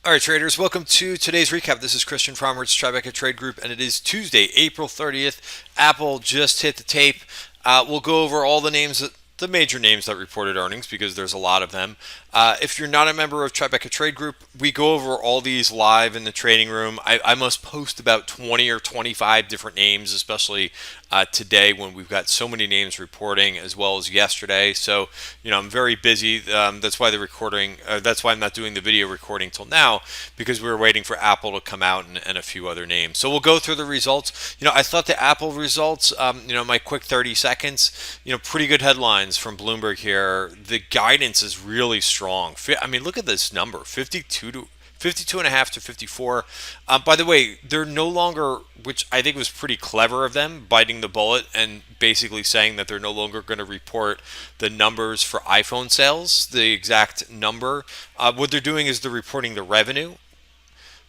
All right, traders, welcome to today's recap. This is Christian from Tribeca Trade Group, and it is Tuesday, April 30th. Apple just hit the tape. We'll go over all the major names that reported earnings because there's a lot of them. If you're not a member of Tribeca Trade Group, we go over all these live in the trading room. I must post about 20 or 25 different names, especially today when we've got so many names reporting as well as yesterday. So, I'm very busy. That's why the recording, that's why I'm not doing the video recording till now, because we were waiting for Apple to come out and a few other names. So we'll go through the results. I thought the Apple results, my quick 30 seconds, pretty good headlines from Bloomberg here. The guidance is really strong. I mean, look at this number, 52 and a half to 54. By the way, they're no longer, which I think was pretty clever of them, biting the bullet and basically saying that they're no longer going to report the numbers for iPhone sales, the exact number. What they're doing is they're reporting the revenue,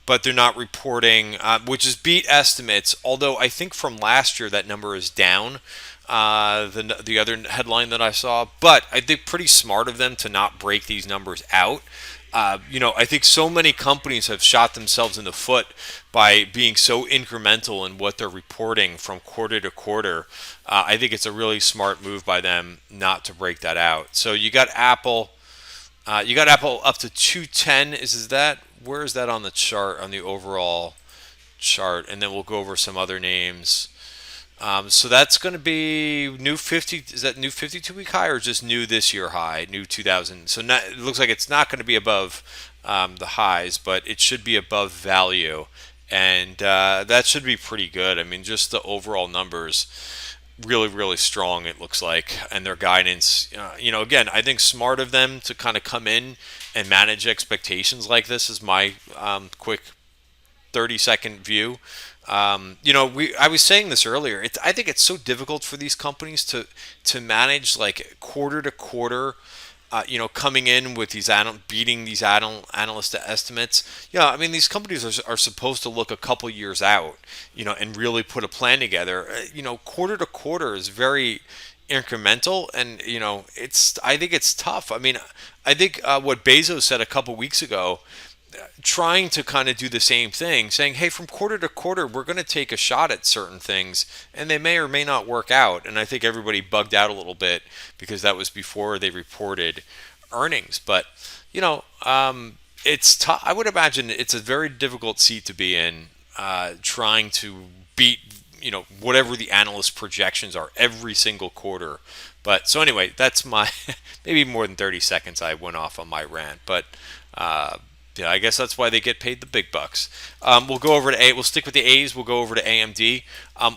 but they're not reporting, which is beat estimates. Although I think from last year that number is down. The other headline that I saw, but I think pretty smart of them to not break these numbers out. I think so many companies have shot themselves in the foot by being so incremental in what they're reporting from quarter to quarter. I think it's a really smart move by them not to break that out. So you got Apple. You got Apple up to 210. Is that where is that on the chart, on the overall chart? And then we'll go over some other names. So that's going to be new 50. Is that new 52-week high or just new this year high, new 2000? So it looks like it's not going to be above the highs, but it should be above value, and that should be pretty good. I mean, just the overall numbers, really, really strong. It looks like, and their guidance. Again, I think smart of them to kind of come in and manage expectations like this. Is my quick 30-second view. I was saying this earlier. I think it's so difficult for these companies to manage like quarter to quarter. Coming in with these beating these analyst estimates. Yeah, I mean these companies are supposed to look a couple years out. And really put a plan together. Quarter to quarter is very incremental, and I think it's tough. I mean, I think what Bezos said a couple weeks ago, trying to kind of do the same thing, saying, hey, from quarter to quarter, we're going to take a shot at certain things, and they may or may not work out. And I think everybody bugged out a little bit because that was before they reported earnings. But, it's tough. I would imagine it's a very difficult seat to be in, trying to beat, whatever the analyst projections are every single quarter. But so anyway, that's my maybe more than 30 seconds I went off on my rant. But, yeah, I guess that's why they get paid the big bucks. We'll go over to A. We'll stick with the A's. We'll go over to AMD.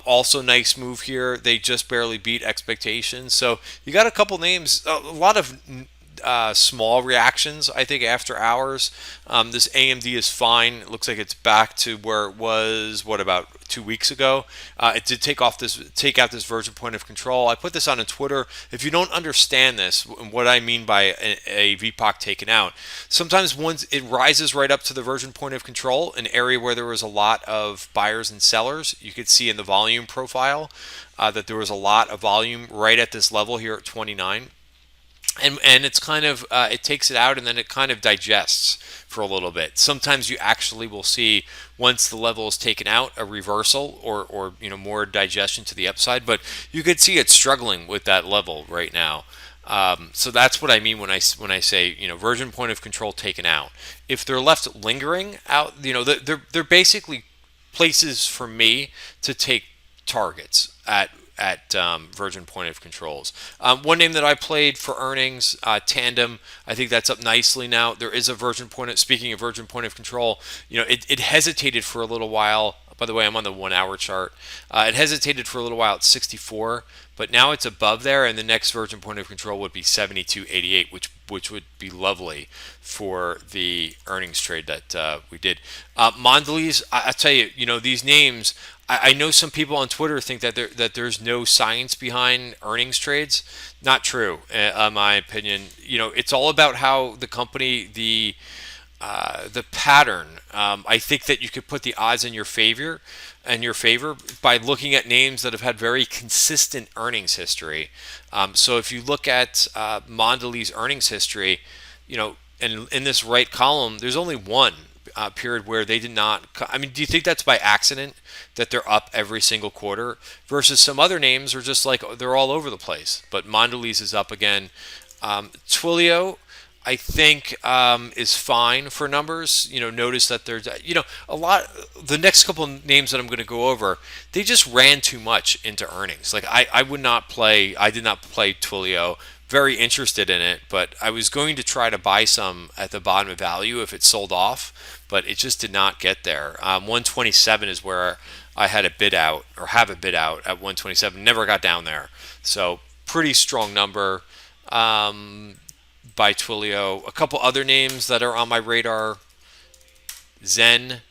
Also, nice move here. They just barely beat expectations. So you got a couple names, a lot of small reactions, I think, after hours. This AMD is fine. It looks like it's back to where it was, about 2 weeks ago. It did take out this version point of control. I put this on Twitter. If you don't understand this, what I mean by a VPOC taken out, sometimes once it rises right up to the version point of control, an area where there was a lot of buyers and sellers, you could see in the volume profile that there was a lot of volume right at this level here at 29. And it's kind of it takes it out and then it kind of digests for a little bit. Sometimes you actually will see, once the level is taken out, a reversal or more digestion to the upside. But you could see it's struggling with that level right now. So that's what I mean when I say version point of control taken out. If they're left lingering out, they're basically places for me to take targets at version point of controls. One name that I played for earnings, Tandem. I think that's up nicely now. There is a version point. Speaking of version point of control, it hesitated for a little while. By the way, I'm on the 1 hour chart. It hesitated for a little while at 64, but now it's above there, and the next version point of control would be 72.88, which would be lovely for the earnings trade that we did. Mondelez, I tell you, these names. I know some people on Twitter think that there's no science behind earnings trades. Not true, in my opinion. It's all about how the company, the pattern. I think that you could put the odds in your favor by looking at names that have had very consistent earnings history. So if you look at Mondelez earnings history, and in this right column, there's only one period where they did not. I mean, do you think that's by accident that they're up every single quarter versus some other names are just like they're all over the place? But Mondelez is up again. Twilio, I think, is fine for numbers. Notice that there's, a lot. The next couple of names that I'm going to go over, they just ran too much into earnings. Like I would not play. I did not play Twilio. Very interested in it, but I was going to try to buy some at the bottom of value if it sold off, but it just did not get there. 127 is where I had a bid out or have a bid out at 127. Never got down there. So pretty strong number. By Twilio. A couple other names that are on my radar. Zen,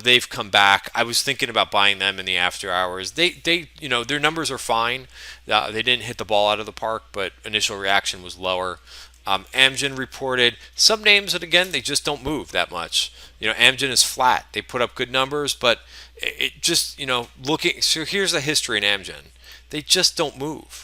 they've come back. I was thinking about buying them in the after hours. Their numbers are fine. They didn't hit the ball out of the park, but initial reaction was lower. Amgen reported some names that again they just don't move that much. Amgen is flat. They put up good numbers, but it just looking. So here's the history in Amgen. They just don't move.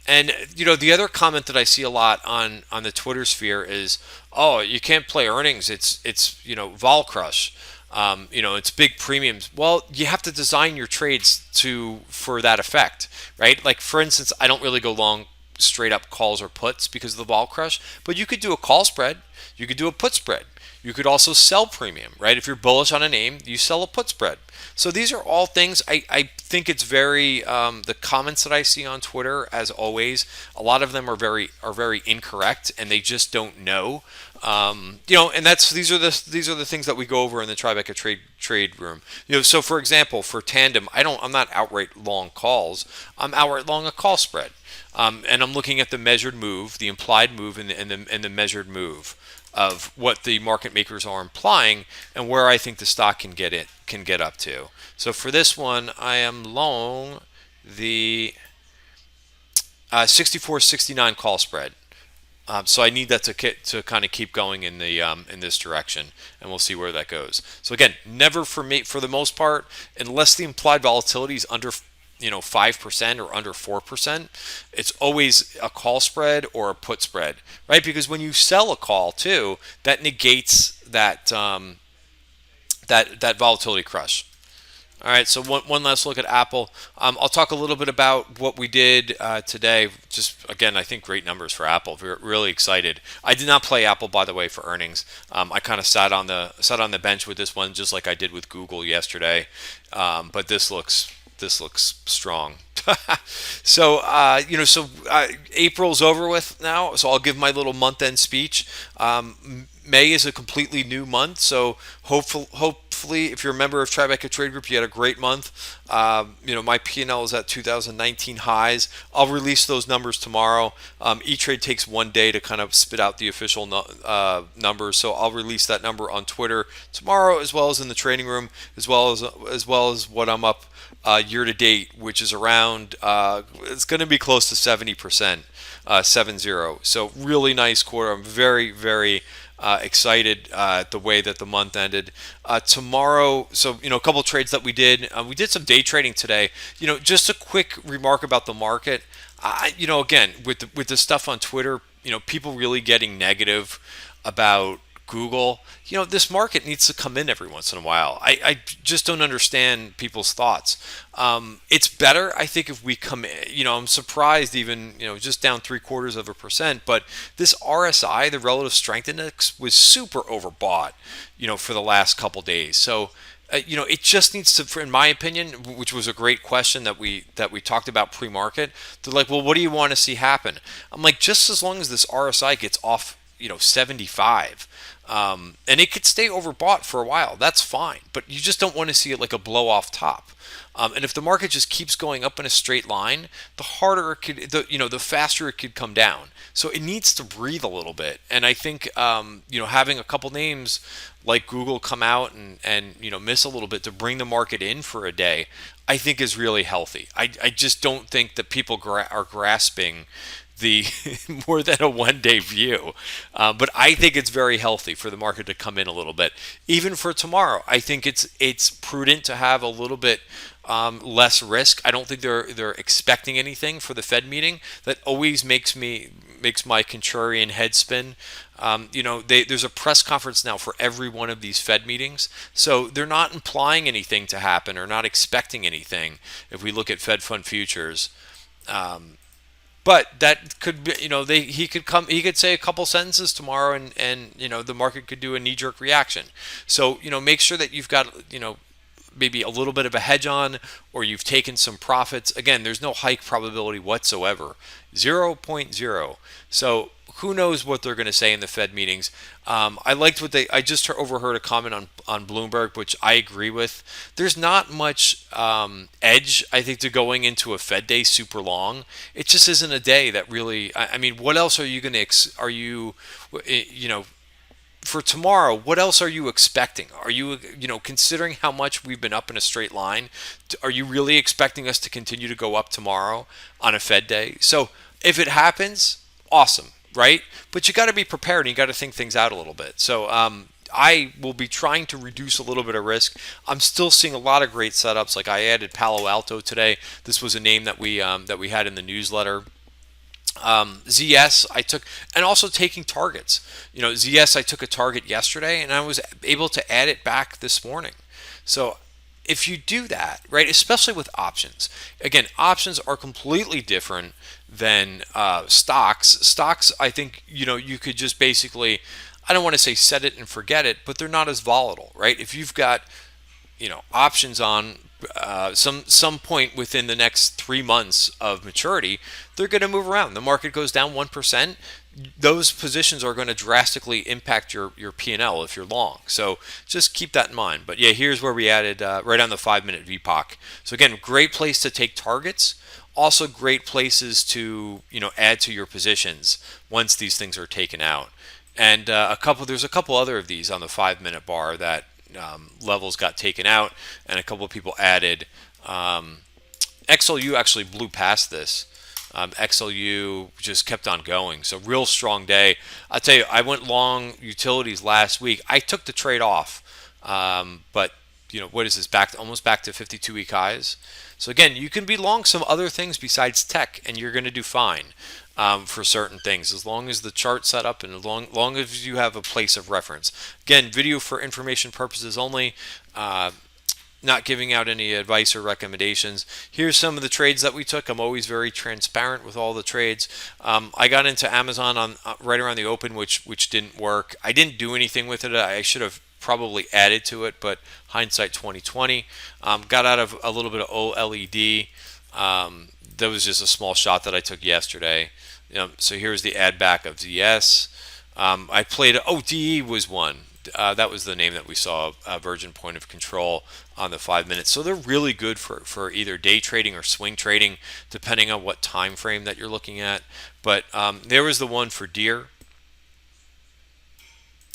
And the other comment that I see a lot on the Twitter sphere is, oh, you can't play earnings. It's vol crush. It's big premiums. Well, you have to design your trades for that effect, right? Like for instance, I don't really go long straight up calls or puts because of the vol crush, but you could do a call spread. You could do a put spread. You could also sell premium, right? If you're bullish on a name, you sell a put spread. So these are all things I think it's very the comments that I see on Twitter, as always, a lot of them are very incorrect and they just don't know. And these are the things that we go over in the Tribeca trade room. So for example, for tandem, I'm not outright long calls. I'm outright long a call spread, and I'm looking at the measured move, the implied move, and the measured move of what the market makers are implying and where I think the stock can get up to. So for this one, I am long the 64.69 call spread. So I need that to kind of keep going in this direction, and we'll see where that goes. So again, never for me for the most part, unless the implied volatility is under 5% or under 4%, it's always a call spread or a put spread, right? Because when you sell a call too, that negates that that volatility crush. All right, so one last look at Apple. I'll talk a little bit about what we did today. Just again, I think great numbers for Apple. We're really excited. I did not play Apple, by the way, for earnings. I kind of sat on the bench with this one, just like I did with Google yesterday. But this looks strong. So April's over with now. So I'll give my little month-end speech. May is a completely new month, so hopefully, if you're a member of Tribeca Trade Group, you had a great month. My P&L is at 2019 highs. I'll release those numbers tomorrow. E-Trade takes 1 day to kind of spit out the official numbers, so I'll release that number on Twitter tomorrow, as well as in the trading room, as well as what I'm up year to date, which is around. It's going to be close to 70%, 70. So really nice quarter. I'm very, very excited the way that the month ended. Tomorrow, so a couple of trades that we did. We did some day trading today. Just a quick remark about the market. Again, with the stuff on Twitter, people really getting negative about Google. This market needs to come in every once in a while. I just don't understand people's thoughts. It's better, I think, if we come in. I'm surprised even, just down 0.75%. But this RSI, the relative strength index, was super overbought, for the last couple days. So, it just needs to, in my opinion, which was a great question that we talked about pre-market. They're like, well, what do you want to see happen? I'm like, just as long as this RSI gets off, 75. And it could stay overbought for a while. That's fine, but you just don't want to see it like a blow off top. And if the market just keeps going up in a straight line, the harder it could, the faster it could come down. So it needs to breathe a little bit. And I think, having a couple names like Google come out and miss a little bit to bring the market in for a day, I think is really healthy. I just don't think that people are grasping the more than a 1 day view. But I think it's very healthy for the market to come in a little bit. Even for tomorrow, I think it's prudent to have a little bit less risk. I don't think they're expecting anything for the Fed meeting. That always makes me makes my contrarian head spin. There's a press conference now for every one of these Fed meetings, so they're not implying anything to happen or not expecting anything. If we look at Fed fund futures, but that could be, he could say a couple sentences tomorrow, and the market could do a knee jerk reaction. So make sure that you've got maybe a little bit of a hedge on, or you've taken some profits. Again, there's no hike probability whatsoever, zero point 0.0. So who knows what they're going to say in the Fed meetings. I liked what I just overheard a comment on Bloomberg, which I agree with. There's not much edge, I think, to going into a Fed day super long. It just isn't a day that really, I mean, what else are you going to, for tomorrow, what else are you expecting? Are you, considering how much we've been up in a straight line, are you really expecting us to continue to go up tomorrow on a Fed day? So if it happens, awesome, right? But you got to be prepared and you got to think things out a little bit. So I will be trying to reduce a little bit of risk. I'm still seeing a lot of great setups. Like I added Palo Alto today. This was a name that we had in the newsletter. ZS I took, and also taking targets. ZS I took a target yesterday, and I was able to add it back this morning. So if you do that, right, especially with options, again, options are completely different than stocks. Stocks, I think, you could just basically, I don't want to say set it and forget it, but they're not as volatile, right? If you've got options on some point within the next 3 months of maturity, they're going to move around. The market goes down 1%. Those positions are going to drastically impact your P&L if you're long. So just keep that in mind. But yeah, here's where we added right on the 5-minute VPOC. So again, great place to take targets. Also great places to add to your positions once these things are taken out. And there's a couple other of these on the 5-minute bar that levels got taken out, and a couple of people added. XLU actually blew past this. XLU just kept on going. So real strong day. I'll tell you, I went long utilities last week. I took the trade off, but what is this, almost back to 52-week highs? So again, you can be long some other things besides tech, and you're going to do fine for certain things, as long as the chart's set up and as long as you have a place of reference. Again, video for information purposes only. Not giving out any advice or recommendations. Here's some of the trades that we took. I'm always very transparent with all the trades. I got into Amazon on right around the open, which didn't work. I didn't do anything with it. I should have probably added to it, but hindsight 2020. Got out of a little bit of OLED. That was just a small shot that I took yesterday. So here's the add back of ZS. I played DE was one. That was the name that we saw, Virgin Point of Control on the 5 minutes. So they're really good for either day trading or swing trading, depending on what time frame that you're looking at. But there was the one for Deere.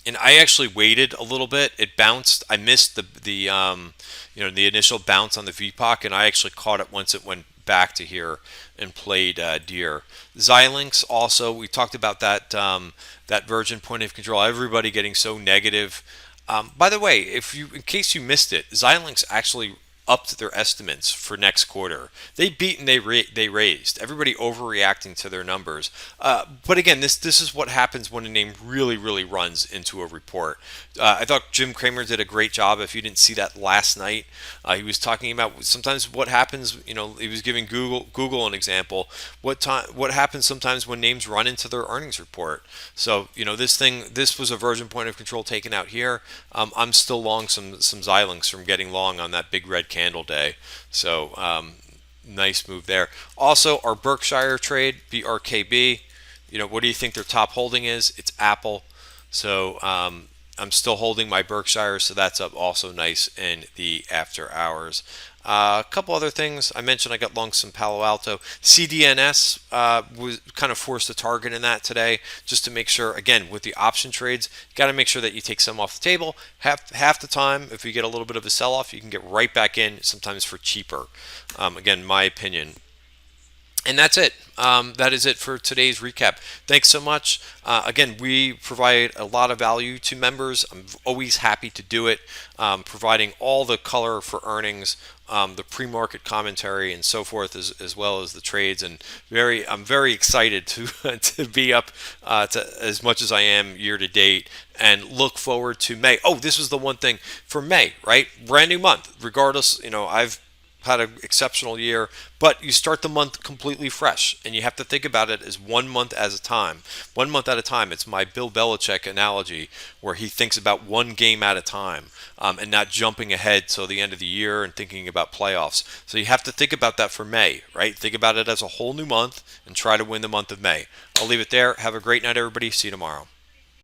And I actually waited a little bit. It bounced. I missed the initial bounce on the VPOC, and I actually caught it once it went back to here and played Deere. Xilinx also, we talked about that Virgin Point of Control. Everybody getting so negative. By the way, in case you missed it, Xilinx actually upped their estimates for next quarter. They beat and they raised. Everybody overreacting to their numbers. But again, this is what happens when a name really, really runs into a report. I thought Jim Cramer did a great job. If you didn't see that last night, he was talking about sometimes what happens. He was giving Google an example. What happens sometimes when names run into their earnings report. So this was a Virgin Point of Control taken out here. I'm still long some Xilinx from getting long on that big red candle day. So nice move there. Also, our Berkshire trade, BRKB. What do you think their top holding is? It's Apple. So I'm still holding my Berkshire, so that's up also nice in the after hours. A couple other things. I mentioned I got long some Palo Alto. CDNS was kind of forced a target in that today, just to make sure, again, with the option trades, you got to make sure that you take some off the table. Half the time, if you get a little bit of a sell-off, you can get right back in, sometimes for cheaper. Again, my opinion. And that's it. That is it for today's recap. Thanks so much. Again, we provide a lot of value to members. I'm always happy to do it, providing all the color for earnings, the pre-market commentary, and so forth, as well as the trades. And I'm very excited to to be up to as much as I am year to date, and look forward to May. Oh, this was the one thing for May, right? Brand new month. Regardless, I've had an exceptional year, but you start the month completely fresh, and you have to think about it as 1 month at a time. 1 month at a time. It's my Bill Belichick analogy, where he thinks about one game at a time, and not jumping ahead till the end of the year and thinking about playoffs. So you have to think about that for May, right? Think about it as a whole new month and try to win the month of May. I'll leave it there. Have a great night, everybody. See you tomorrow.